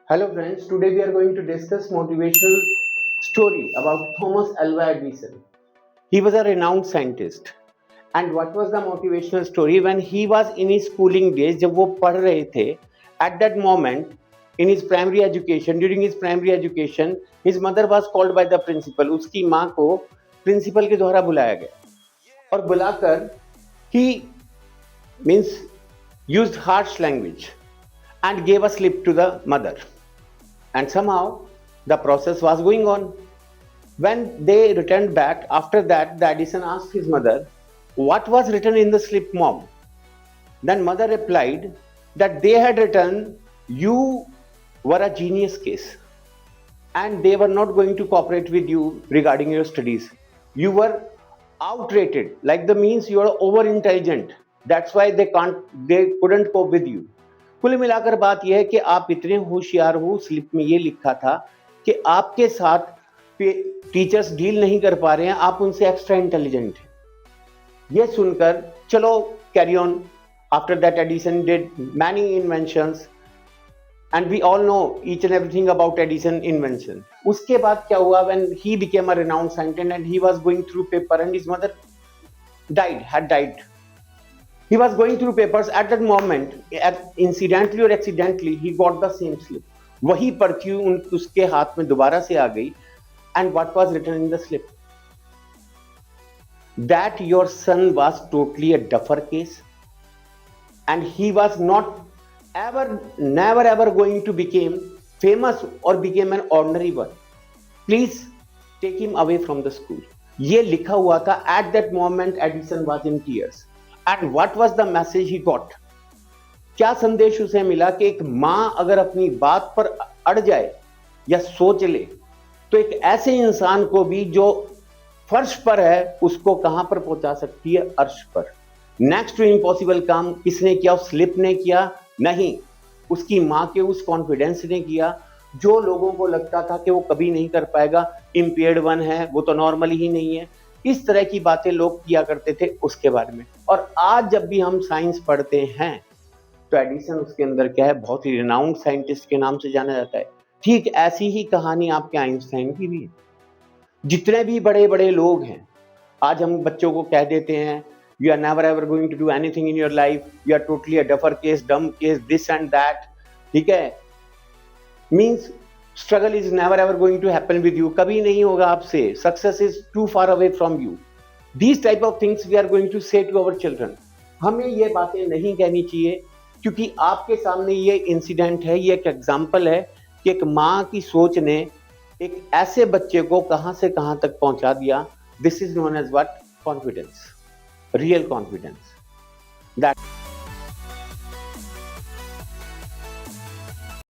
Hello friends, today we are going to discuss motivational story about Thomas Alva Edison. He was a renowned scientist. And what was the motivational story when he was in his schooling days, जब वो पढ़ रहे थे, at that moment in his primary education, during his primary education, his mother was called by the principal. उसकी माँ को principal के द्वारा बुलाया गया और बुलाकर he means used harsh language and gave a slip to the mother. And somehow the process was going on. When they returned back, after that, the Edison asked his mother, "What was written in the slip, mom?" Then mother replied that they had written, "You were a genius case and they were not going to cooperate with you regarding your studies. You were outrated, like the means you are over intelligent. That's why they couldn't cope with you." कुल मिलाकर बात यह है कि आप इतने होशियार हो, स्लिप में ये लिखा था कि आपके साथ टीचर्स डील नहीं कर पा रहे हैं, आप उनसे एक्स्ट्रा इंटेलिजेंट हैं। ये सुनकर चलो carry on. After that Edison did many inventions and we all know each and everything about Edison invention. उसके बाद क्या हुआ, when he became a renowned scientist and he was going through paper and his mother had died. He was going through papers at that moment, incidentally or accidentally, he got the same slip. वही पर्ची उसके हाथ में दोबारा से आ गई. And what was written in the slip? That your son was totally a duffer case and he was not never ever going to become famous or become an ordinary one. Please take him away from the school. ये लिखा हुआ था. At that moment Edison was in tears. And what was the message he got? क्या संदेश उसे मिला कि एक मां अगर अपनी बात पर अड़ जाए या सोच ले तो एक ऐसे इंसान को भी जो फर्श पर है उसको कहां पर पहुंचा सकती है, अर्श पर। नेक्स्ट टू इम्पॉसिबल काम किसने किया? उस स्लिप ने किया? नहीं, उसकी मां के उस कॉन्फिडेंस ने किया जो लोगों को लगता था कि वो कभी नहीं कर पाएगा, इम्पेयर्ड वन है, वो तो नॉर्मल ही नहीं है। इस तरह की बातें लोग किया करते थे उसके बारे में। और आज जब भी हम साइंस पढ़ते हैं तो एडिसन उसके अंदर क्या है, बहुत ही रिनाउंड साइंटिस्ट के नाम से जाना जाता है। ठीक ऐसी ही कहानी आपके आइंस्टाइन की भी है। जितने भी बड़े बड़े लोग हैं, आज हम बच्चों को कह देते हैं you are never ever going to do anything in your life, you are totally a duffer case, dumb case, this and that, ठीक है, means struggle is never ever going to happen with you, कभी नहीं होगा आपसे, success is too far away from you. These type of things we are going to say to our children. हमें ये बातें नहीं कहनी चाहिए क्योंकि आपके सामने ये इंसिडेंट है, ये एक एग्जाम्पल है कि एक माँ की सोच ने एक ऐसे बच्चे को कहां से कहां तक पहुंचा दिया। This is known as what? Confidence, real confidence. That